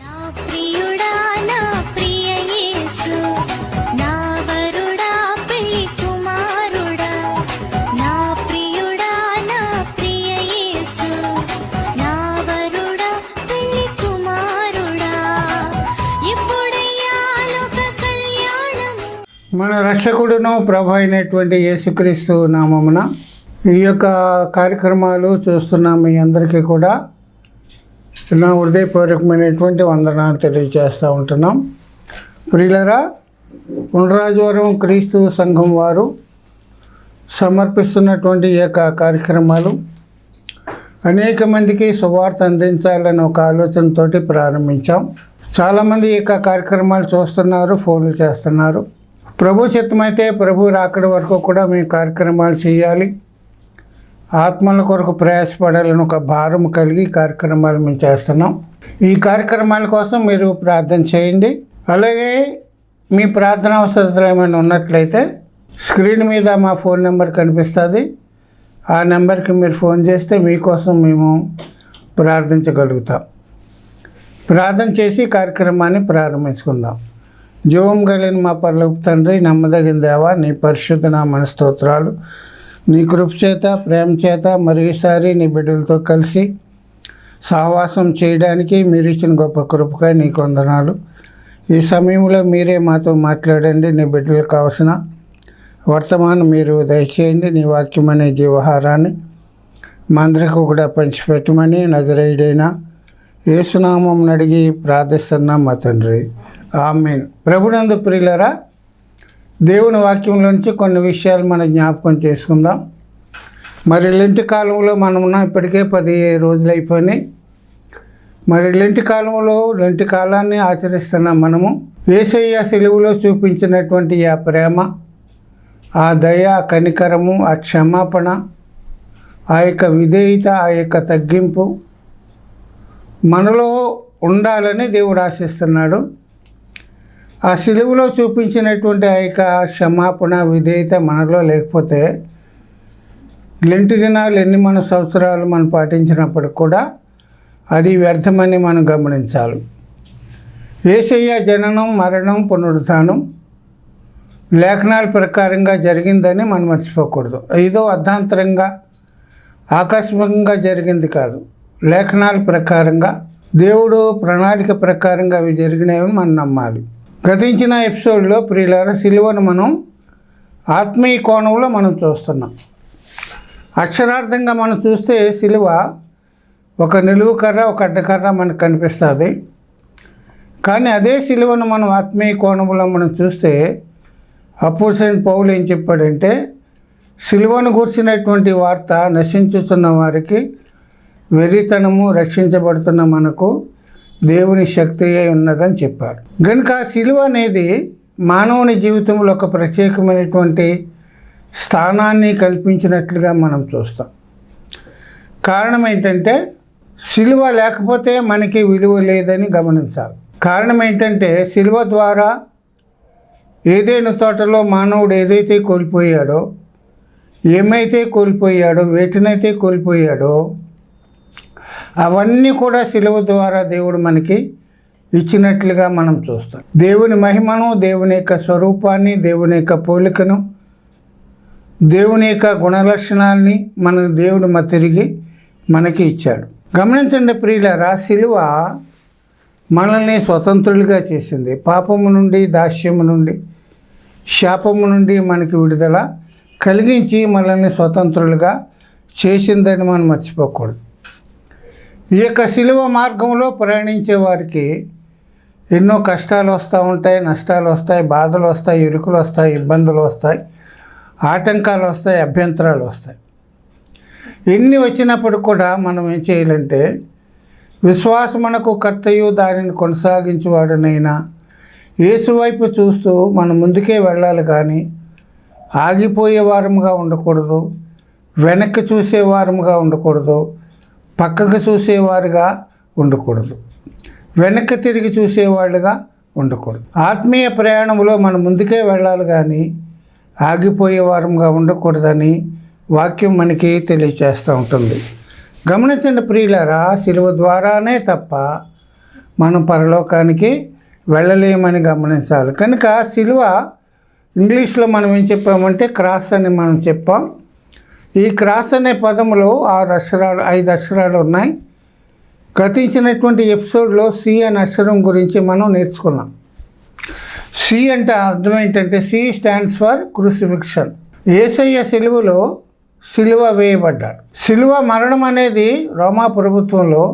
నా ప్రియుడా నా ప్రియ యేసు నా వరుడా పెళ్లి కుమారుడా నా ప్రియుడా నా ప్రియ యేసు నా వరుడా పెళ్లి కుమారుడా ఎప్పుడయ్యా లోక కళ్యాణము. మన రక్షకుడును ప్రభు అయినటువంటి యేసుక్రీస్తు నామమున ఈ యొక్క కార్యక్రమాలు చూస్తున్న మీ అందరికీ కూడా నా హృదయపూర్వకమైనటువంటి వందనాలు తెలియజేస్తూ ఉంటున్నాం. ప్రియులరా, ఉండ్రాజవరం క్రీస్తు సంఘం వారు సమర్పిస్తున్నటువంటి ఈ యొక్క కార్యక్రమాలు అనేక మందికి సువార్త అందించాలని ఒక ఆలోచనతోటి ప్రారంభించాం. చాలామంది ఈ యొక్క కార్యక్రమాలు చూస్తున్నారు, ఫోన్లు చేస్తున్నారు. ప్రభు చిత్తమైతే ప్రభు రాకడి వరకు కూడా మేము కార్యక్రమాలు చేయాలి, ఆత్మల కొరకు ప్రయాసపడాలని ఒక భారం కలిగి కార్యక్రమాలు మేము చేస్తున్నాం. ఈ కార్యక్రమాల కోసం మీరు ప్రార్థన చేయండి. అలాగే మీ ప్రార్థన అవసరాలు ఏమైనా ఉన్నట్లయితే స్క్రీన్ మీద మా ఫోన్ నెంబర్ కనిపిస్తుంది. ఆ నెంబర్కి మీరు ఫోన్ చేస్తే మీకోసం మేము ప్రార్థించగలుగుతాం. ప్రార్థన చేసి కార్యక్రమాన్ని ప్రారంభించుకుందాం. జీవం కలిగిన మా పరలోక తండ్రి, నమ్మదగిన దేవా, నీ పరిశుద్ధ నామమున స్తోత్రాలు. నీ కృప చేత, ప్రేమ చేత మరోసారి నీ బిడ్డలతో కలిసి సహవాసం చేయడానికి మీరు ఇచ్చిన గొప్ప కృపకై నీకు వందనాలు. ఈ సమయంలో మీరే మాతో మాట్లాడండి. నీ బిడ్డలకు కావలసిన వర్తమానం మీరు దయచేయండి. నీ వాక్యం అనే జీవహారాన్ని మా అందరికీ కూడా పంచిపెట్టమని నజరేయుడైన యేసునామం అడిగి ప్రార్థిస్తున్నాం మా తండ్రి, ఆమేన్. ప్రభునందు ప్రియులరా, దేవుని వాక్యంలోంచి కొన్ని విషయాలు మనం జ్ఞాపకం చేసుకుందాం. మరి లెంటి కాలంలో మనం ఉన్నాం. ఇప్పటికే 10 రోజులు అయిపోయినాయి. మరి లెంటి కాలంలో లెంటి కాలాన్ని ఆచరిస్తున్నాం. మనము యేసయ్య సిలువలో చూపించినటువంటి ఆ ప్రేమ, ఆ దయ, ఆ కనికరము, ఆ క్షమాపణ, ఆ యొక్క విధేయత, ఆ యొక్క తగ్గింపు మనలో ఉండాలని దేవుడు ఆశిస్తున్నాడు. ఆ సిలువలో చూపించినటువంటి ఆ యొక్క క్షమాపణ, విధేయత మనలో లేకపోతే లెంటి దినాలు ఎన్ని సంవత్సరాలు మనం పాటించినప్పటికి కూడా అది వ్యర్థమని మనం గమనించాలి. యేసయ్య జననం, మరణం, పునరుత్థానం లేఖనాల ప్రకారంగా జరిగిందని మనం మర్చిపోకూడదు. ఏదో అర్ధాంతరంగా ఆకస్మికంగా జరిగింది కాదు. లేఖనాల ప్రకారంగా, దేవుడు ప్రణాళిక ప్రకారంగా అవి జరిగినాయని మనం నమ్మాలి. గతించిన ఎపిసోడ్లో ప్రియులారా, సిలువను మనం ఆత్మీయ కోణంలో మనం చూస్తున్నాం. అక్షరార్థంగా మనం చూస్తే సిలువ ఒక నిలువు కర్ర, ఒక అడ్డకర్ర మనకు కనిపిస్తుంది. కానీ అదే సిలువను మనం ఆత్మీయ కోణంలో మనం చూస్తే అపోస్తలుడైన పౌలు ఏం చెప్పాడంటే, సిలువను గురించినటువంటి వార్త నశించుతున్న వారికి వెర్రితనము, రక్షించబడుతున్న మనకు దేవుని శక్తి అయి ఉన్నదని చెప్పాడు. కనుక సిలువ అనేది మానవుని జీవితంలో ఒక ప్రత్యేకమైనటువంటి స్థానాన్ని కల్పించినట్లుగా మనం చూస్తాం. కారణం ఏంటంటే, సిలువ లేకపోతే మనకి విలువ లేదని గమనించాలి. కారణం ఏంటంటే, సిలువ ద్వారా ఏదైనా తోటలో మానవుడు ఏదైతే కోల్పోయాడో, ఏమైతే కోల్పోయాడో, వేటినైతే కోల్పోయాడో అవన్నీ కూడా సిలువ ద్వారా దేవుడు మనకి ఇచ్చినట్లుగా మనం చూస్తాం. దేవుని మహిమను, దేవుని యొక్క స్వరూపాన్ని, దేవుని యొక్క పోలికను, దేవుని యొక్క గుణలక్షణాలని దేవుడు తిరిగి మనకి ఇచ్చాడు. గమనించండి ప్రియులారా, సిలువ మనల్ని స్వతంత్రులుగా చేసింది. పాపము నుండి, దాస్యము నుండి, శాపము నుండి మనకి విడుదల కలిగించి మనల్ని స్వతంత్రులుగా చేసిందని మనం మర్చిపోకూడదు. ఈ యొక్క సిలువ మార్గంలో ప్రయాణించే వారికి ఎన్నో కష్టాలు వస్తూ ఉంటాయి, నష్టాలు వస్తాయి, బాధలు వస్తాయి, ఇరుకులు వస్తాయి, ఇబ్బందులు వస్తాయి, ఆటంకాలు వస్తాయి, అభ్యంతరాలు వస్తాయి. ఎన్ని వచ్చినప్పుడు కూడా మనం ఏం చేయాలంటే, విశ్వాసమునకు కర్తయు దానిని కొనసాగించువాడునైనా యేసు వైపు చూస్తూ మనం ముందుకే వెళ్ళాలి. కానీ ఆగిపోయే వారముగా ఉండకూడదు, వెనక్కి చూసేవారముగా ఉండకూడదు, పక్కకు చూసేవారుగా ఉండకూడదు, వెనక్కి తిరిగి చూసేవాళ్ళుగా ఉండకూడదు. ఆత్మీయ ప్రయాణంలో మనం ముందుకే వెళ్ళాలి కానీ ఆగిపోయే వారంగా ఉండకూడదని వాక్యం మనకి తెలియచేస్తూ ఉంటుంది. గమనించండి ప్రియులారా, సిలువ ద్వారానే తప్ప మనం పరలోకానికి వెళ్ళలేమని గమనించాలి. కనుక సిలువ ఇంగ్లీష్లో మనం ఏం చెప్పామంటే క్రాస్ అని మనం చెప్పాం. ఈ క్రాస్ అనే పదములో 5 అక్షరాలు ఉన్నాయి. గతించినటువంటి ఎపిసోడ్లో సి అనే అక్షరం గురించి మనం నేర్చుకున్నాం. సి అంటే అర్థం ఏంటంటే సి స్టాండ్స్ ఫర్ క్రూసిఫిక్షన్. యేసయ్య సిలువలో సిలువ వేయబడ్డాడు. సిలువ మరణం అనేది రోమా ప్రభుత్వంలో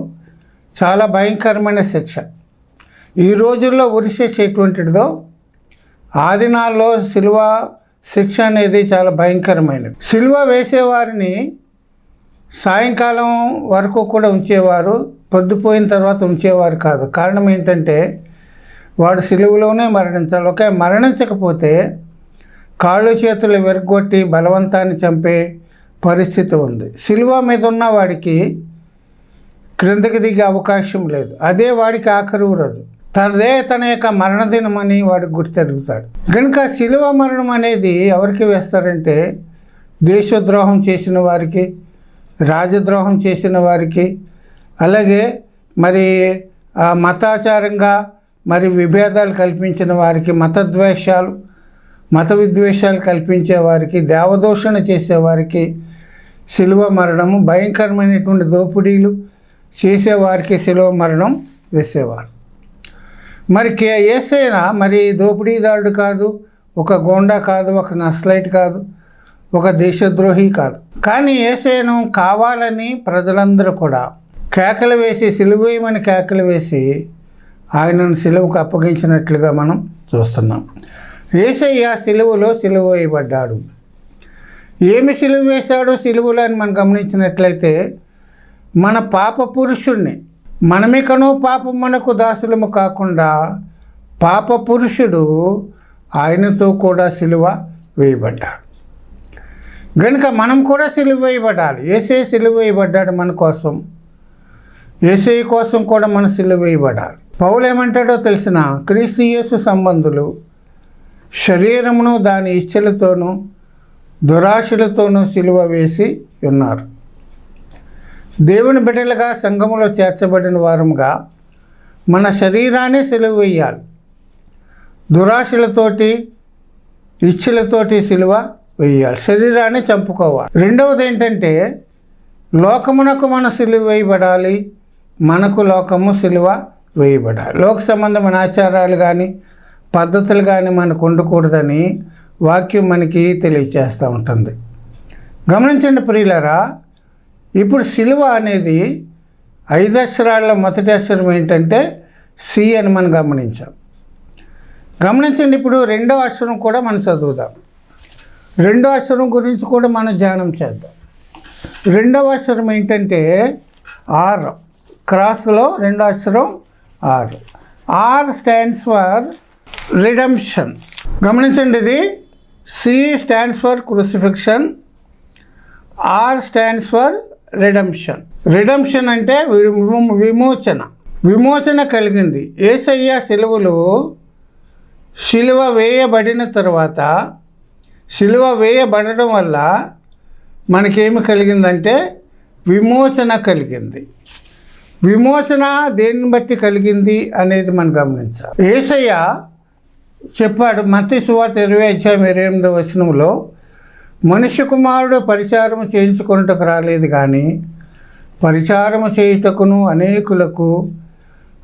చాలా భయంకరమైన శిక్ష. ఈ రోజుల్లో ఉరి శిక్ష ఎటువంటిదో ఆ దినాల్లో సిలువ శిక్ష అనేది చాలా భయంకరమైనది. సిలువ వేసేవారిని సాయంకాలం వరకు కూడా ఉంచేవారు, పొద్దుపోయిన తర్వాత ఉంచేవారు కాదు. కారణం ఏంటంటే వాడు సిలువలోనే మరణించాలి. ఒకే మరణించకపోతే కాళ్ళు చేతులు విరగొట్టి బలవంతాన్ని చంపే పరిస్థితి ఉంది. సిలువ మీద ఉన్న వాడికి క్రిందకి దిగే అవకాశం లేదు. అదే వాడికి ఆఖరి రోజు, తన యొక్క మరణదినమని వాడికి గుర్తెరుగుతాడు. కనుక సిలువ మరణం అనేది ఎవరికి వేస్తారంటే దేశద్రోహం చేసిన వారికి, రాజద్రోహం చేసిన వారికి, అలాగే మరి మతాచారంగా మరి విభేదాలు కల్పించిన వారికి, మత విద్వేషాలు కల్పించే వారికి, దేవదూషణ చేసేవారికి సిలువ మరణము, భయంకరమైనటువంటి దోపిడీలు చేసేవారికి సిలువ మరణం వేసేవారు. మరి యేసయ్య మరి దోపిడీదారుడు కాదు, ఒక గోండా కాదు, ఒక నక్సలైట్ కాదు, ఒక దేశద్రోహి కాదు. కానీ యేసయ్యను కావాలని ప్రజలందరూ కూడా కేకలు వేసి సిలువేయమని కేకలు వేసి ఆయనను సిలువకు అప్పగించినట్లుగా మనం చూస్తున్నాం. యేసయ్య సిలువలో సిలువ వేయబడ్డాడు. ఏమి సిలువ వేశాడో సిలువలో అని మనం గమనించినట్లయితే మన పాప పురుషుణ్ణి, మనమికను పాపమునకు దాసులము కాకుండా పాప పురుషుడు ఆయనతో కూడా సిలువ వేయబడ్డాడు. కనుక మనం కూడా సిలువ వేయబడాలి. యేసయ్య సిలువ వేయబడ్డాడు మన కోసం. యేసయ్య కోసం కూడా మన సిలువ వేయబడాలి. పౌలు ఏమంటాడో తెలిసిన, క్రీస్తు యేసు సంబంధులు శరీరమును దాని ఇచ్చలతోనూ దురాశలతోనూ సిలువ వేసి ఉన్నారు. దేవుని బిడ్డలుగా సంఘములో చేర్చబడిన వారముగా మన శరీరాన్ని సిలువ వేయాలి. దురాశలతోటి ఇచ్చలతోటి సిలువ వేయాలి. శరీరాన్ని చంపుకోవాలి. రెండవది ఏంటంటే లోకమునకు మన సిలువ వేయబడాలి, మనకు లోకము సిలువ వేయబడాలి. లోక సంబంధమైన ఆచారాలు కానీ పద్ధతులు కానీ మనకు ఉండకూడదని వాక్యం మనకి తెలియచేస్తూ ఉంటుంది. గమనించండి ప్రియులారా, ఇప్పుడు సిలువ అనేది 5 అక్షరాల మొదటి అక్షరం ఏంటంటే సి అని మనం గమనించండి. ఇప్పుడు రెండవ అక్షరం కూడా మనం చదువుదాం. రెండవ అక్షరం గురించి కూడా మనం ధ్యానం చేద్దాం. రెండవ అక్షరం ఏంటంటే ఆర్. క్రాస్లో రెండో అక్షరం R. R stands for redemption. గమనించండి, ఇది C stands for crucifixion, R stands for redemption. Redemption అంటే విమోచన కలిగింది. యేసయ్య సిలువ వేయబడిన తర్వాత, సిలువ వేయబడడం వల్ల మనకేమి కలిగిందంటే విమోచన కలిగింది. విమోచన దేన్ని బట్టి కలిగింది అనేది మనం గమనించాలి. యేసయ్య చెప్పాడు మత్తయి సువార్త 20:28 మనుష్య కుమారుడు పరిచారము చేయించుకొనుటకు రాలేదు కానీ పరిచారము చేయుటకును అనేకులకు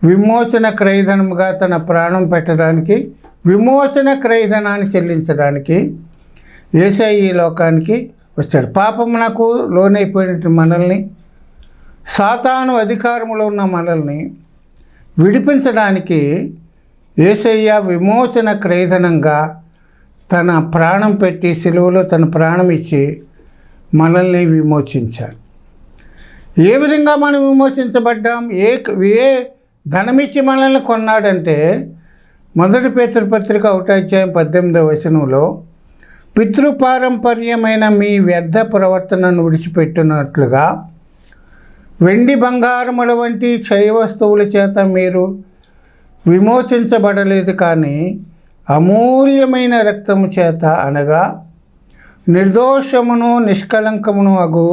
విమోచన క్రయధనముగా తన ప్రాణం పెట్టడానికి, విమోచన క్రయధనాన్ని చెల్లించడానికి యేసయ్య ఈ లోకానికి వచ్చాడు. పాపమునకు లోనైపోయిన మనల్ని, సాతాను అధికారంలో ఉన్న మనల్ని విడిపించడానికి యేసయ్య విమోచన క్రయధనంగా తన ప్రాణం పెట్టి సిలువలో తన ప్రాణం ఇచ్చి మనల్ని విమోచించాడు. ఏ విధంగా మనం విమోచించబడ్డాం? ఏ ధనమిచ్చి మనల్ని కొన్నాడంటే 1 పేతురు పత్రిక 1:18 పితృపారంపర్యమైన మీ వ్యర్థ ప్రవర్తనను విడిచిపెట్టినట్లుగా వెండి బంగారముల వంటి క్షయ వస్తువుల చేత మీరు విమోచించబడలేదు కానీ అమూల్యమైన రక్తము చేత, అనగా నిర్దోషమును నిష్కలంకమును అగు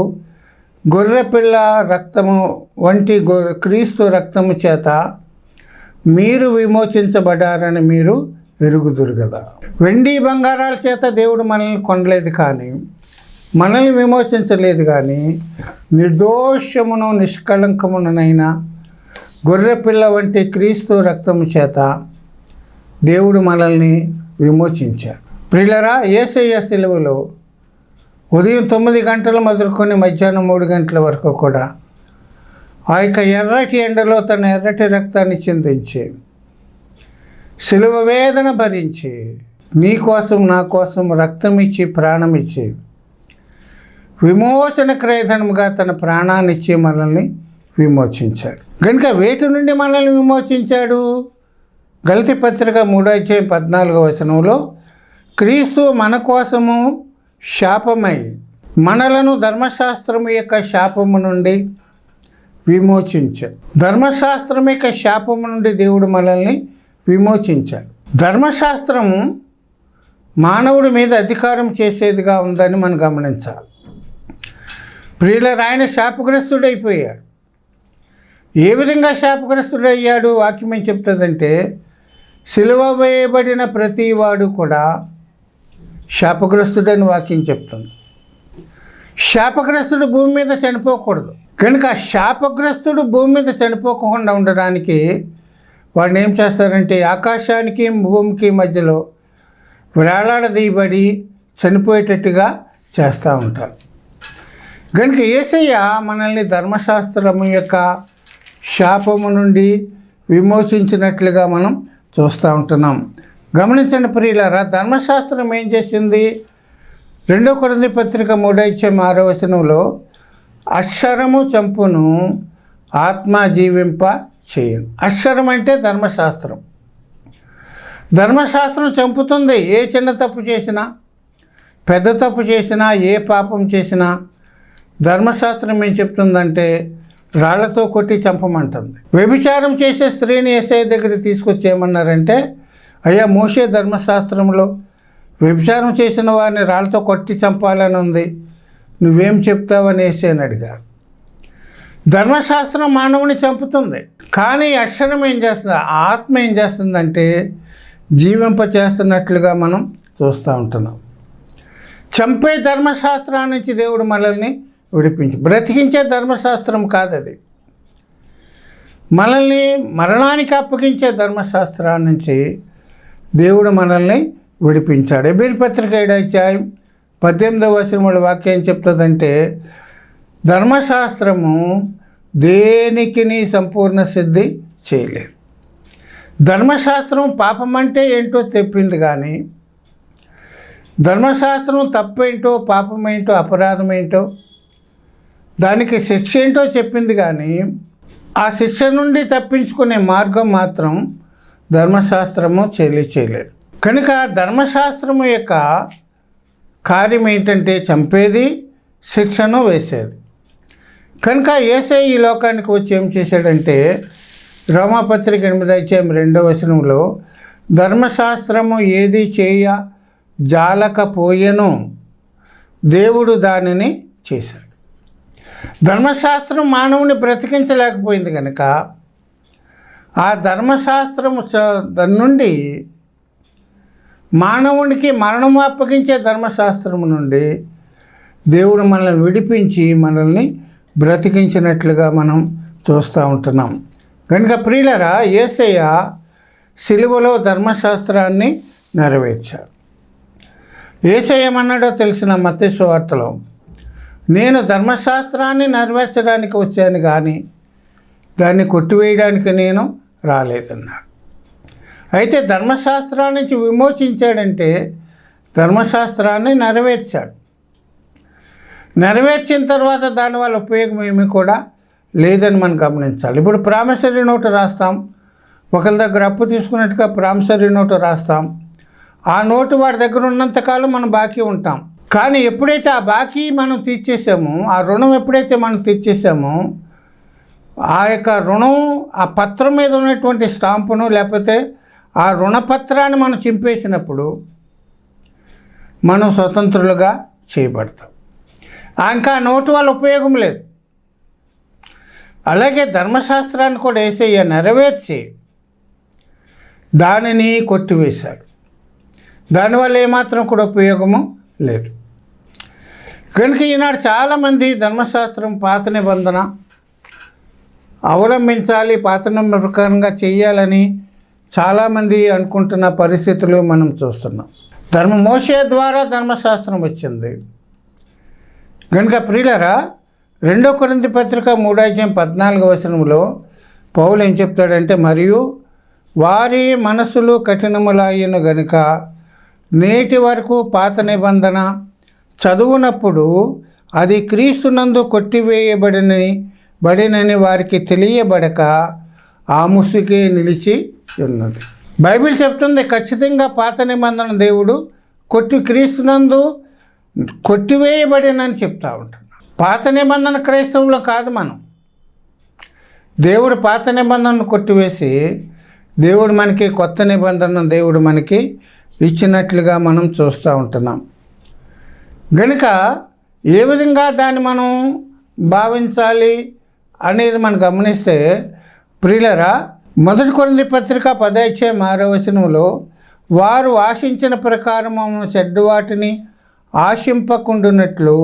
గొర్రెపిల్ల రక్తము వంటి క్రీస్తు రక్తము చేత మీరు విమోచించబడ్డారని మీరు ఎరుగుదురు కదా. వెండి బంగారాల చేత దేవుడు మనల్ని కొనలేదు, కానీ మనల్ని విమోచించలేదు, కానీ నిర్దోషమును నిష్కళంకమునైన గొర్రెపిల్ల వంటి క్రీస్తు రక్తము చేత దేవుడు మనల్ని విమోచించాడు. ప్రియులారా, యేసయ్య సిలువలో ఉదయం 9 గంటలు మొదలుకొని మధ్యాహ్నం 3 గంటల వరకు కూడా ఆ యొక్క ఎర్రటి ఎండలో తన ఎర్రటి రక్తాన్ని చిందించి సిలువ వేదన భరించి నీ కోసం నా కోసం రక్తం ఇచ్చి ప్రాణం ఇచ్చి విమోచన క్రయధనముగా తన ప్రాణాన్ని ఇచ్చి మనల్ని విమోచించాడు. కనుక వేటి నుండి మనల్ని విమోచించాడు? గలతీ పత్రిక 3:14 క్రీస్తు మన కోసము శాపమై మనలను ధర్మశాస్త్రము యొక్క శాపము నుండి విమోచించాడు. ధర్మశాస్త్రం యొక్క శాపము నుండి దేవుడు మనల్ని విమోచించాడు. ధర్మశాస్త్రము మానవుడి మీద అధికారం చేసేదిగా ఉందని మనం గమనించాలి. ప్రియులారా, ఆయన శాపగ్రస్తుడైపోయాడు. ఏ విధంగా శాపగ్రస్తుడయ్యాడు? వాక్యం ఏం చెప్తుందంటే, సిలువ వేయబడిన ప్రతి వాడు కూడా శాపగ్రస్తుడని వాక్యం చెప్తుంది. శాపగ్రస్తుడు భూమి మీద చనిపోకూడదు. కనుక శాపగ్రస్తుడు భూమి మీద చనిపోకుండా ఉండడానికి వాడిని ఏం చేస్తారంటే, ఆకాశానికి భూమికి మధ్యలో వేలాడదీయబడి చనిపోయేటట్టుగా చేస్తూ ఉంటారు. కనుక యేసయ్య మనల్ని ధర్మశాస్త్రము యొక్క శాపము నుండి విమోచించినట్లుగా మనం చూస్తూ ఉంటున్నాం. గమనించండి ప్రియులారా, ధర్మశాస్త్రం ఏం చేసింది? 2 కొరింథీ పత్రిక 3:6 అక్షరము చంపును, ఆత్మ జీవింప చేయను. అక్షరం అంటే ధర్మశాస్త్రం. ధర్మశాస్త్రం చంపుతుంది. ఏ చిన్న తప్పు చేసినా, పెద్ద తప్పు చేసినా, ఏ పాపం చేసినా ధర్మశాస్త్రం ఏం చెప్తుందంటే రాళ్లతో కొట్టి చంపమంటుంది. వ్యభిచారం చేసే స్త్రీని యేసయ్య దగ్గర తీసుకొచ్చేయమన్నారంటే, అయ్యా మోషే ధర్మశాస్త్రంలో వ్యభిచారం చేసిన వారిని రాళ్లతో కొట్టి చంపాలని ఉంది, నువ్వేం చెప్తావని యేసయ్యని అడిగారు. ధర్మశాస్త్రం మానవుని చంపుతుంది, కానీ అక్షరం ఏం చేస్తుంది? ఆత్మ ఏం చేస్తుందంటే జీవింప చేస్తున్నట్లుగా మనం చూస్తూ ఉంటున్నాం. చంపే ధర్మశాస్త్రాన్ని నుంచి దేవుడు మనల్ని విడిపించి, బ్రతికించే ధర్మశాస్త్రం కాదు అది. మనల్ని మరణానికి అప్పగించే ధర్మశాస్త్రాన్ని నుంచి దేవుడు మనల్ని విడిపించాడు. ఎబ్రీ పత్రిక 7:18 వాక్యం చెప్తుందంటే, ధర్మశాస్త్రము దేనికి సంపూర్ణ సిద్ధి చేయలేదు. ధర్మశాస్త్రం పాపం అంటే ఏంటో చెప్పింది, కానీ ధర్మశాస్త్రం తప్పేంటో, పాపం ఏంటో, అపరాధం ఏంటో, దానికి శిక్ష ఏంటో చెప్పింది, కానీ ఆ శిక్ష నుండి తప్పించుకునే మార్గం మాత్రం ధర్మశాస్త్రము చేయలేదు. కనుక ధర్మశాస్త్రము యొక్క కార్యం ఏంటంటే చంపేది, శిక్షను వేసేది. కనుక యేసయ్య ఈ లోకానికి వచ్చి ఏం చేశాడంటే, రోమాపత్రిక 8:2 ధర్మశాస్త్రము ఏది చేయ జాలకపోయెను, దేవుడు దానిని చేశాడు. ధర్మశాస్త్రం మానవుని బ్రతికించలేకపోయింది కనుక ఆ ధర్మశాస్త్రము దాని నుండి మానవునికి మరణము అప్పగించే ధర్మశాస్త్రము నుండి దేవుడు మనల్ని విడిపించి మనల్ని బ్రతికించినట్లుగా మనం చూస్తూ ఉంటున్నాం. కనుక ప్రియులారా, యేసయ్య సిలువలో ధర్మశాస్త్రాన్ని నెరవేర్చాడు. యేసయ్య ఏమన్నాడో తెలిసిన మత్తయి సువార్తలో, నేను ధర్మశాస్త్రాన్ని నెరవేర్చడానికి వచ్చాను కానీ దాన్ని కొట్టివేయడానికి నేను రాలేదన్నాడు. అయితే ధర్మశాస్త్రాన్ని నుంచి విమోచించాడంటే ధర్మశాస్త్రాన్ని నెరవేర్చాడు. నెరవేర్చిన తర్వాత దానివల్ల ఉపయోగం ఏమీ కూడా లేదని మనం గమనించాలి. ఇప్పుడు ప్రామిసరీ నోటు రాస్తాం, ఒకరి దగ్గర అప్పు తీసుకున్నట్టుగా ప్రామిసరీ నోటు రాస్తాం. ఆ నోటు వాడి దగ్గర ఉన్నంతకాలం మనం బాకీ ఉంటాం. కానీ ఎప్పుడైతే ఆ బాకీ మనం తీర్చేసామో, ఆ రుణం ఎప్పుడైతే మనం తీర్చేసామో, ఆ యొక్క రుణం, ఆ పత్రం మీద ఉన్నటువంటి స్టాంపును లేకపోతే ఆ రుణపత్రాన్ని మనం చింపేసినప్పుడు మనం స్వతంత్రులుగా చేయబడతాం. ఇంకా నోటు వల్ల ఉపయోగం లేదు. అలాగే ధర్మశాస్త్రాన్ని కూడా యేసయ్య నెరవేర్చి దానిని కొట్టివేశాడు. దానివల్ల ఏమాత్రం కూడా ఉపయోగము లేదు. కనుక ఈనాడు చాలామంది ధర్మశాస్త్రం పాత నిబంధన అవలంబించాలి, పాత నిబంధన ప్రకారంగా చేయాలని చాలామంది అనుకుంటున్న పరిస్థితులు మనం చూస్తున్నాం. మోషే ద్వారా ధర్మశాస్త్రం వచ్చింది. కనుక ప్రియులారా, 2 కొరింథీ పత్రిక 3:14 పౌలు ఏం చెప్తాడంటే, మరియు వారి మనసులు కఠినములాయను గనుక నేటి వరకు పాత నిబంధన చదువునప్పుడు అది క్రీస్తునందు కొట్టివేయబడినని వారికి తెలియబడక ఆ ముసుగే నిలిచి ఉన్నది. బైబిల్ చెప్తుంది ఖచ్చితంగా పాత నిబంధన దేవుడు క్రీస్తునందు కొట్టివేయబడినని చెప్తా ఉంటున్నాడు. పాత నిబంధన క్రైస్తవులు కాదు మనం. దేవుడు పాత నిబంధనను కొట్టివేసి దేవుడు మనకి కొత్త నిబంధన దేవుడు మనకి ఇచ్చినట్లుగా మనం చూస్తూ ఉంటున్నాం. గనుక ఏ విధంగా దాన్ని మనం భావించాలి అనేది మనం గమనిస్తే, ప్రియులరా, 1 కొరింథీ పత్రిక 10:6 వారు ఆశించిన ప్రకారము చెడ్డవాటిని ఆశింపకుండునట్లు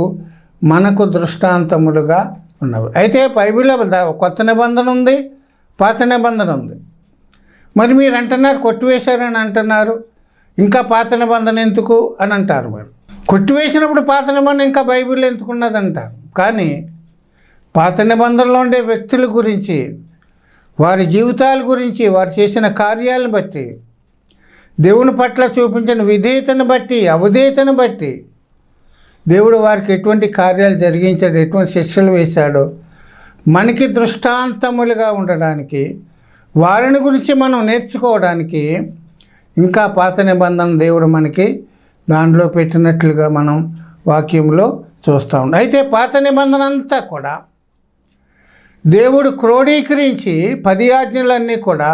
మనకు దృష్టాంతములుగా ఉన్నవి. అయితే బైబిల్లో కొత్త నిబంధన ఉంది, పాత నిబంధన ఉంది. మరి మీరు అంటున్నారు కొట్టివేశారని అంటున్నారు, ఇంకా పాత నిబంధన ఎందుకు అని అంటారు. మరి కొట్టివేసినప్పుడు పాత నిబంధన ఇంకా బైబిల్లో ఎందుకున్నది అంటారు. కానీ పాత నిబంధనలో ఉండే వ్యక్తుల గురించి, వారి జీవితాల గురించి, వారు చేసిన కార్యాలను బట్టి, దేవుని పట్ల చూపించిన విధేయతను బట్టి, అవిధేయతను బట్టి దేవుడు వారికి ఎటువంటి కార్యాలు జరిగించాడు, ఎటువంటి శిక్షలు వేశాడో మనకి దృష్టాంతములుగా ఉండడానికి, వారిని గురించి మనం నేర్చుకోవడానికి ఇంకా పాత నిబంధన దేవుడు మనకి దాంట్లో పెట్టినట్లుగా మనం వాక్యంలో చూస్తూ ఉన్నాం. అయితే పాత నిబంధన అంతా కూడా దేవుడు క్రోడీకరించి 10 ఆజ్ఞలన్నీ కూడా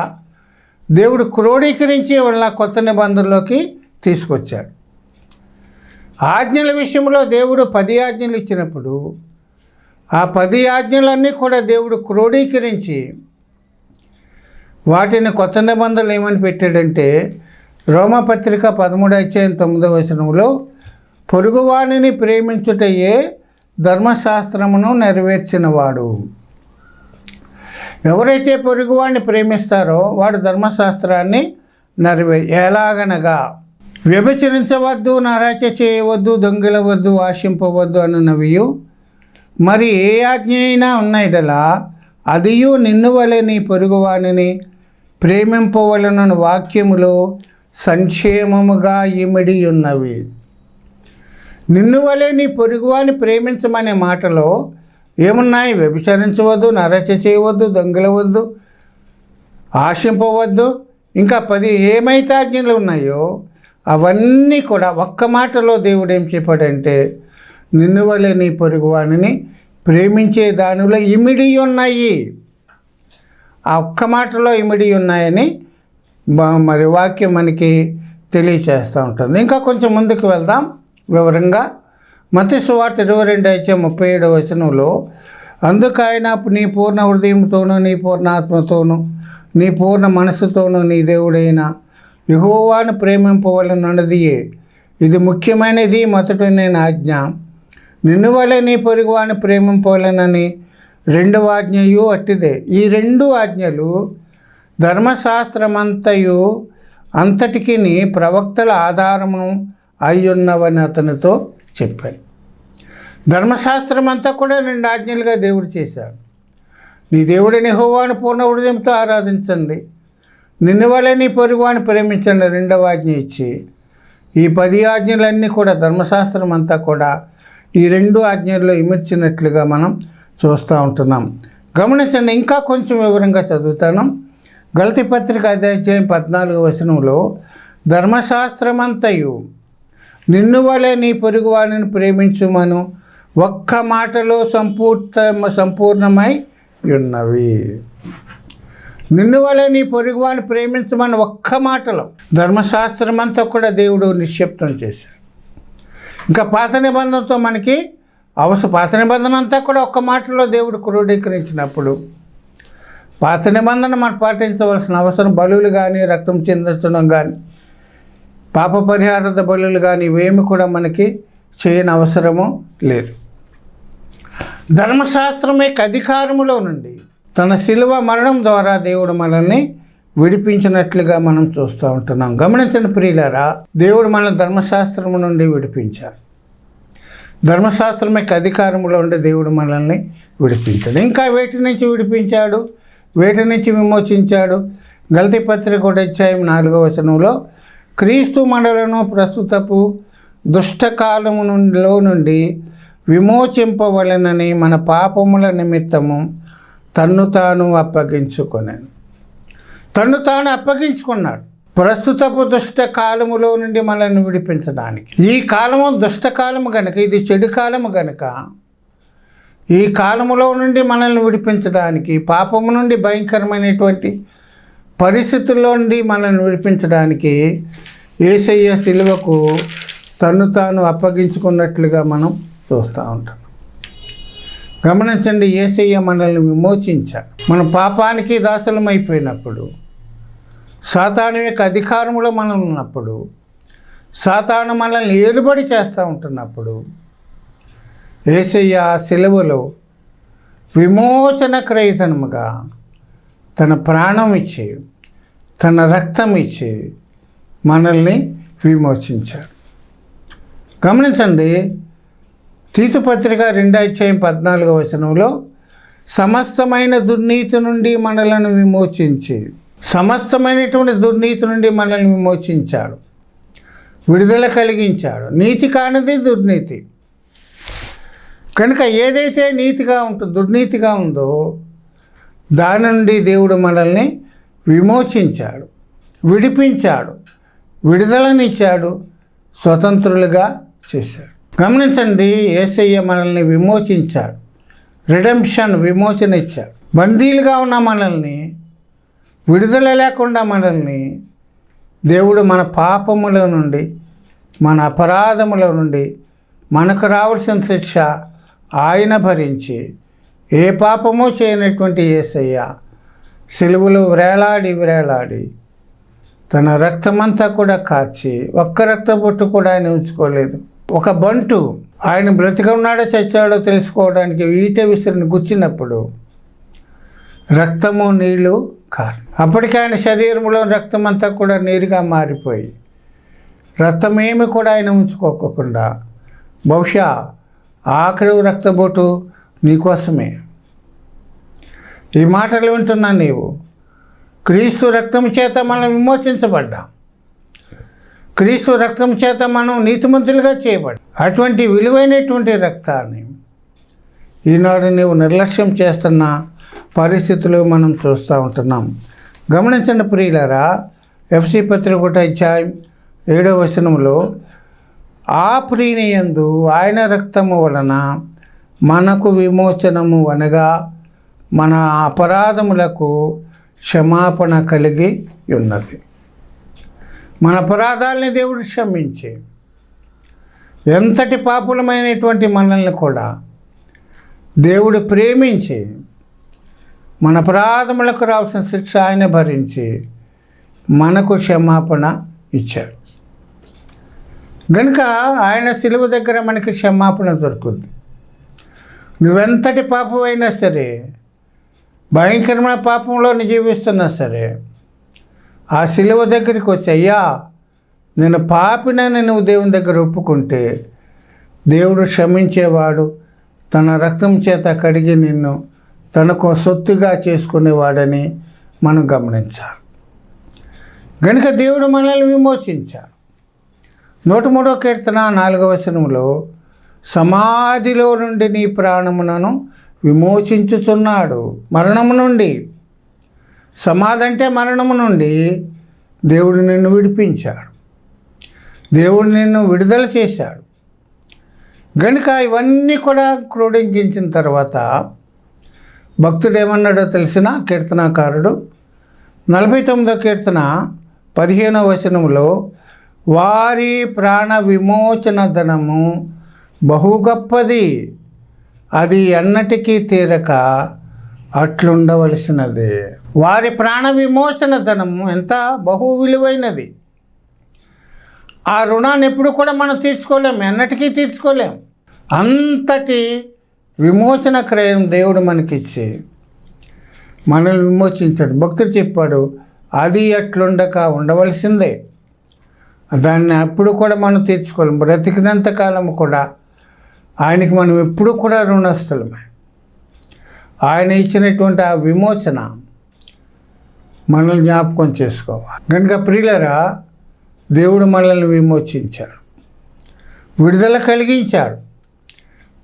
దేవుడు క్రోడీకరించి వాళ్ళ కొత్త నిబంధనలోకి తీసుకొచ్చాడు. ఆజ్ఞల విషయంలో దేవుడు 10 ఆజ్ఞలు ఇచ్చినప్పుడు ఆ 10 ఆజ్ఞలన్నీ కూడా దేవుడు క్రోడీకరించి వాటిని కొత్త నిబంధనలు ఏమని పెట్టాడంటే, రోమపత్రిక 13:9 పొరుగువాణిని ప్రేమించుటయే ధర్మశాస్త్రమును నెరవేర్చినవాడు. ఎవరైతే పొరుగువాడిని ప్రేమిస్తారో వాడు ధర్మశాస్త్రాన్ని ఎలాగనగా వ్యభిచరించవద్దు, నరహత్య చేయవద్దు, దొంగిలవద్దు, ఆశింపవద్దు అనునవియు మరి ఏ ఆజ్ఞ అయినా ఉన్నాయిడలా అదియు నిన్ను వలె నీ పొరుగువానిని ప్రేమింపవలనను వాక్యములో సంక్షేమముగా ఇమిడి ఉన్నవి. నిన్ను వలె నీ పొరుగువాని ప్రేమించమనే మాటలో ఏమున్నాయి? వ్యభిచరించవద్దు, నరహత్య చేయవద్దు, దొంగిలవద్దు, ఆశింపవద్దు, ఇంకా 10 ఏమైతే ఆజ్ఞలు ఉన్నాయో అవన్నీ కూడా ఒక్క మాటలో దేవుడు ఏం చెప్పాడంటే, నిన్ను వలె నీ పొరుగువానిని ప్రేమించే దానిలో ఇమిడి ఉన్నాయి. ఆ ఒక్క మాటలో ఇమిడి ఉన్నాయని మరి వాక్యం మనకి తెలియచేస్తూ ఉంటుంది. ఇంకా కొంచెం ముందుకు వెళ్దాం వివరంగా. మత్తయి సువార్త 22:37 అందుకైన నీ పూర్ణ హృదయంతోనూ, నీ పూర్ణ ఆత్మతోనూ, నీ పూర్ణ మనసుతోనూ నీ దేవుడైన యెహోవాను ప్రేమింపవలనన్నదియే ఇది ముఖ్యమైనది, మొదటినైన ఆజ్ఞ. నిన్ను వలె నీ పొరుగువాని ప్రేమింపవలనని 2వ ఆజ్ఞయు అట్టిదే. ఈ 2 ఆజ్ఞలు ధర్మశాస్త్రమంతయు అంతటికి ప్రవక్తల ఆధారమును అయ్యున్నవని అతనితో చెప్పాడు. ధర్మశాస్త్రం అంతా కూడా 2 ఆజ్ఞలుగా దేవుడు చేశాడు. నీ దేవుడిని యెహోవాను పూర్ణ హృదయంతో ఆరాధించండి, నిన్ను వలె నీ పొరుగువాని ప్రేమించండి 2వ ఆజ్ఞ ఇచ్చి, ఈ 10 ఆజ్ఞలన్నీ కూడా ధర్మశాస్త్రం అంతా కూడా ఈ 2 ఆజ్ఞల్లో ఇమిడ్చినట్లుగా మనం చూస్తూ ఉంటున్నాం. గమనించండి, ఇంకా కొంచెం వివరంగా చదువుతాను. గలతీ పత్రిక 5:14 ధర్మశాస్త్రమంతయు నిన్ను వలె నీ పొరుగువానిని ప్రేమించుమను ఒక్క మాటలో సంపూర్ణమై ఉన్నవి. నిన్ను వలె నీ పొరుగువాని ప్రేమించమని ఒక్క మాటలో ధర్మశాస్త్రం అంతా కూడా దేవుడు నిక్షిప్తం చేశాడు. ఇంకా పాత నిబంధనతో మనకి పాత నిబంధన అంతా కూడా ఒక్క మాటలో దేవుడు క్రోడీకరించినప్పుడు పాత నిబంధన మనం పాటించవలసిన అవసరం బలులు కానీ, రక్తం చిందించడం కానీ, పాప పరిహారార్థ బలులు కానీ ఇవేమి కూడా మనకి చేయని అవసరము లేదు. ధర్మశాస్త్రం యొక్క అధికారములో నుండి తన శిలువ మరణం ద్వారా దేవుడు మనల్ని విడిపించినట్లుగా మనం చూస్తూ ఉంటున్నాం. గమనించండి ప్రియులారా, దేవుడు మన ధర్మశాస్త్రము నుండి విడిపించాడు. ధర్మశాస్త్రం యొక్క అధికారంలో ఉండి దేవుడు మనల్ని విడిపించాడు. ఇంకా వేటి నుంచి విడిపించాడు, వేటి నుంచి విమోచించాడు? గలతీ పత్రిక 1:4 క్రీస్తు మనలను ప్రస్తుతపు దుష్టకాలములో నుండి విమోచింపవలెనని మన పాపముల నిమిత్తము తన్ను తాను అప్పగించుకున్నాడు. ప్రస్తుతపు దుష్ట కాలములో నుండి మనల్ని విడిపించడానికి. ఈ కాలము దుష్టకాలము గనుక, ఇది చెడు కాలము గనుక, ఈ కాలములో నుండి మనల్ని విడిపించడానికి, పాపము నుండి భయంకరమైనటువంటి పరిస్థితుల్లో నుండి మనల్ని విడిపించడానికి యేసయ్య శిలువకు తన్ను తాను అప్పగించుకున్నట్లుగా మనం చూస్తూ ఉంటాం. గమనించండి, యేసయ్య మనల్ని విమోచించాడు. మన పాపానికి దాసులమైపోయినప్పుడు, సాతాను యొక్క అధికారంలో మనం ఉన్నప్పుడు, సాతాను మనల్ని ఏలుబడి చేస్తూ ఉంటున్నప్పుడు యేసయ్య శిలువలో విమోచన క్రయధనముగా తన ప్రాణం ఇచ్చి, తన రక్తం ఇచ్చి మనల్ని విమోచించాడు. గమనించండి, తీతు పత్రిక 2:14 సమస్తమైన దుర్నీతి నుండి మనలను విమోచించి, సమస్తమైనటువంటి దుర్నీతి నుండి మనల్ని విమోచించాడు, విడుదల కలిగించాడు. నీతి కానిది దుర్నీతి కనుక ఏదైతే నీతిగా దుర్నీతిగా ఉందో దాని నుండి దేవుడు మనల్ని విమోచించాడు, విడిపించాడు, విడుదలనిచ్చాడు, స్వతంత్రులుగా చేశాడు. గమనించండి, యేసయ్య మనల్ని విమోచించాడు, రిడెంప్షన్, విమోచన ఇచ్చాడు. బందీలుగా ఉన్న మనల్ని, విడుదల లేకుండా మనల్ని దేవుడు మన పాపముల నుండి, మన అపరాధముల నుండి మనకు రావాల్సిన శిక్ష ఆయన భరించి, ఏ పాపమూ చేయనటువంటి యేసయ్య సిలువలో వేలాడి తన రక్తమంతా కూడా కార్చి, ఒక్క రక్తబొట్టు కూడా ఆయన ఉంచుకోలేదు. ఒక బంటు ఆయన బ్రతిక ఉన్నాడో చచ్చాడో తెలుసుకోవడానికి ఈట విసిరిని గుచ్చినప్పుడు రక్తము నీళ్లు కారు. అప్పటికి ఆయన శరీరంలో రక్తమంతా కూడా నీరుగా మారిపోయి, రక్తమేమి కూడా ఆయన ఉంచుకోకుండా, బహుశా ఆఖరి రక్తబొట్టు నీకోసమే. ఈ మాటలు వింటున్నా నీవు. క్రీస్తు రక్తం చేత మనం విమోచించబడ్డాం, క్రీస్తు రక్తం చేత మనం నీతిమంతులుగా చేయబడ్డాం. అటువంటి విలువైనటువంటి రక్తాన్ని ఈనాడు నీవు నిర్లక్ష్యం చేస్తున్న పరిస్థితులు మనం చూస్తూ ఉంటున్నాం. గమనించండి ప్రియులారా, ఎఫ్సి పత్రిక 1:7 ఆ ప్రియుని యందు ఆయన రక్తము వలన మనకు విమోచనము అనగా మన అపరాధములకు క్షమాపణ కలిగి ఉన్నది. మన అపరాధాలని దేవుడు క్షమించి, ఎంతటి పాపులమైనటువంటి మనల్ని కూడా దేవుడు ప్రేమించి, మన అపరాధములకు రావాల్సిన శిక్ష ఆయన భరించి మనకు క్షమాపణ ఇచ్చాడు. కనుక ఆయన శిలువ దగ్గర మనకి క్షమాపణ దొరుకుతుంది. నువ్వెంతటి పాపమైనా సరే, భయంకరమైన పాపంలో జీవిస్తున్నా సరే, ఆ శిలువ దగ్గరికి వచ్చి, అయ్యా నేను పాపినని నువ్వు దేవుని దగ్గర ఒప్పుకుంటే దేవుడు క్షమించేవాడు, తన రక్తం చేత కడిగి నిన్ను తనకు సొత్తుగా చేసుకునేవాడని మనం గమనించాలి. కనుక దేవుడు మనల్ని విమోచించాడు. 103వ కీర్తన 4వ సమాధిలో నుండి నీ ప్రాణమునను విమోచించుచున్నాడు. మరణము నుండి, సమాధి అంటే మరణము నుండి దేవుడు నిన్ను విడిపించాడు, దేవుడు నిన్ను విడుదల చేశాడు. కనుక ఇవన్నీ కూడా క్రోడీకరించిన తర్వాత భక్తుడు ఏమన్నాడో తెలిసిన కీర్తనాకారుడు 49వ కీర్తన 15వ వారి ప్రాణ విమోచన ధనము బహు గొప్పది, అది ఎన్నటికీ తీరక అట్లుండవలసినదే. వారి ప్రాణ విమోచన ధనము ఎంత బహు విలువైనది. ఆ రుణాన్ని ఎప్పుడు కూడా మనం తీర్చుకోలేము, ఎన్నటికీ తీర్చుకోలేము. అంతటి విమోచన క్రయం దేవుడు మనకిచ్చి మనల్ని విమోచించాడు. భక్తుడు చెప్పాడు, అది అట్లుండక ఉండవలసిందే. దాన్ని అప్పుడు కూడా మనం తీర్చుకోలేము. బ్రతికినంత కాలం కూడా ఆయనకి మనం ఎప్పుడు కూడా రుణస్థులమే. ఆయన ఇచ్చినటువంటి ఆ విమోచన మనల్ని జ్ఞాపకం చేసుకోవాలి. కనుక ప్రియులరా, దేవుడు మనల్ని విమోచించాడు, విడుదల కలిగించాడు.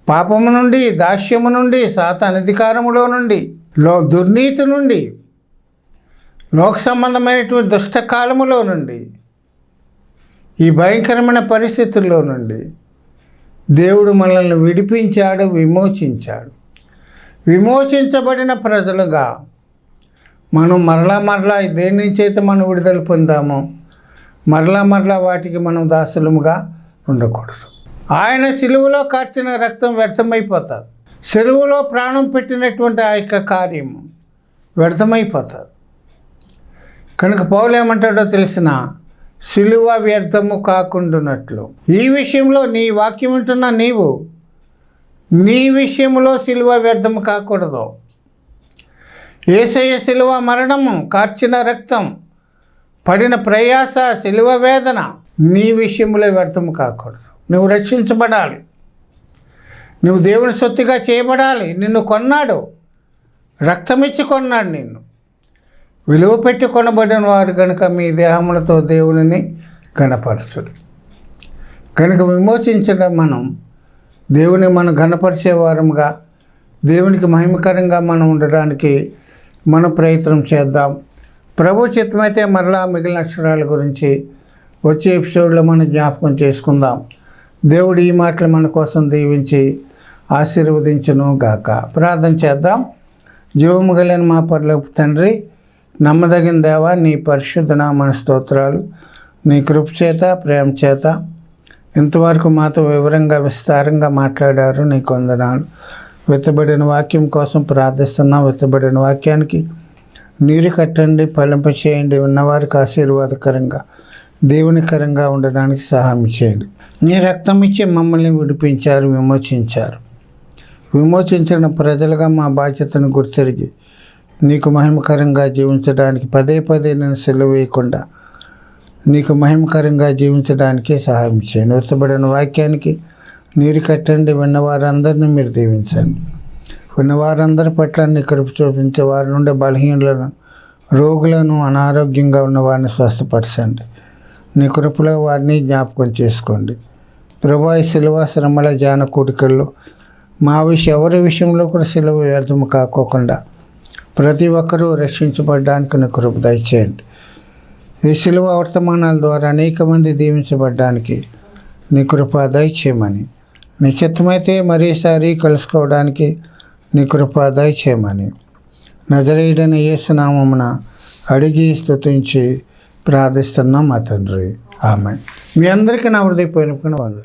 పాపము నుండి, దాస్యము నుండి, సాతాను అధికారములో నుండి, దుర్నీతి నుండి, లోక సంబంధమైనటువంటి దుష్టకాలములో నుండి, ఈ భయంకరమైన పరిస్థితుల్లో నుండి దేవుడు మనల్ని విడిపించాడు, విమోచించాడు. విమోచించబడిన ప్రజలుగా మనం మరలా దేని నుంచి అయితే మనం విడుదల పొందామో మరలా వాటికి మనం దాసులముగా ఉండకూడదు. ఆయన సిలువలో కార్చిన రక్తం వ్యర్థమైపోతుంది. సిలువలో ప్రాణం పెట్టినటువంటి ఆ యొక్క కార్యము వ్యర్థమైపోతుంది. కనుక పౌలు ఏమంటాడో తెలిసిన, సిలువ వ్యర్థము కాకుండానట్లు. ఈ విషయంలో నీ వాక్యం వింటున్న నీవు, నీ విషయంలో సిలువ వ్యర్థము కాకూడదు. యేసయ్య సిలువ మరణము, కార్చిన రక్తం, పడిన ప్రయాస, సిలువ వేదన నీ విషయంలో వ్యర్థము కాకూడదు. నువ్వు రక్షించబడాలి, నువ్వు దేవుని సొత్తుగా చేయబడాలి. నిన్ను కొన్నాడు, రక్తమిచ్చి కొన్నాడు నిన్ను. విలువ పెట్టి కొనబడిన వారు కనుక మీ దేహములతో దేవునిని ఘనపరచుడు. కనుక విమోచించడం మనం దేవుని ఘనపరిచే వారముగా, దేవునికి మహిమకరంగా మనం ఉండడానికి మనం ప్రయత్నం చేద్దాం. ప్రభు చిత్తమైతే మరలా మిగిలిన అక్షరాల గురించి వచ్చే ఎపిసోడ్లో మనం జ్ఞాపకం చేసుకుందాం. దేవుడు ఈ మాటలు మన కోసం దీవించి ఆశీర్వదించును గాక. ప్రార్థన చేద్దాం. జీవము కలిగిన మా పరలోకపు తండ్రి, నమ్మదగిన దేవా, నీ పరిశుద్ధ నామమున స్తోత్రాలు. నీ కృప చేత, ప్రేమ చేత ఇంతవరకు మాతో వివరంగా విస్తారంగా మాట్లాడారు. నీకు వందనాలు. విత్తబడిన వాక్యం కోసం ప్రార్థిస్తున్నాం. విత్తబడిన వాక్యానికి నీరు కట్టండి, ఫలింప చేయండి. ఉన్నవారికి ఆశీర్వాదకరంగా, దేవునికరంగా ఉండడానికి సహాయం చేయండి. నీ రక్తం ఇచ్చి మమ్మల్ని విడిపించారు, విమోచించారు. విమోచించిన ప్రజలుగా మా బాధ్యతను గుర్తిరిగి నీకు మహిమకరంగా జీవించడానికి పదే నేను సెలవు వేయకుండా నీకు మహిమకరంగా జీవించడానికే సహాయం చేయండి. విత్తబడిన వాక్యానికి నీరు కట్టండి. విన్నవారందరినీ మీరు దీవించండి. విన్నవారందరి పట్ల నీ కృప చూపించే వారి నుండి బలహీనులను, రోగులను, అనారోగ్యంగా ఉన్న వారిని స్వస్థపరచండి. నీ కృపలో వారిని జ్ఞాపకం చేసుకోండి. ప్రభా, ఈ సిలువ శ్రమల జాన కూడికల్లో ఎవరి విషయంలో కూడా సిలువ వ్యర్థము కాకోకుండా ప్రతి ఒక్కరూ రక్షించబడ్డానికి నీ కృప దయచేయండి. ఈ సిలువ వర్తమానాల ద్వారా అనేక మంది దీవించబడ్డానికి నీ కృప దయచేయమని, నీ చిత్తమైతే మరోసారి కలుసుకోవడానికి నీ కృప దయచేయమని నజరేయుడైన యేసు నామమున అడిగి స్తుతించి ప్రార్థిస్తున్నాం మా తండ్రి. ఆమేన్. మీ అందరికీ నా హృదయపూర్వక వందనాలు.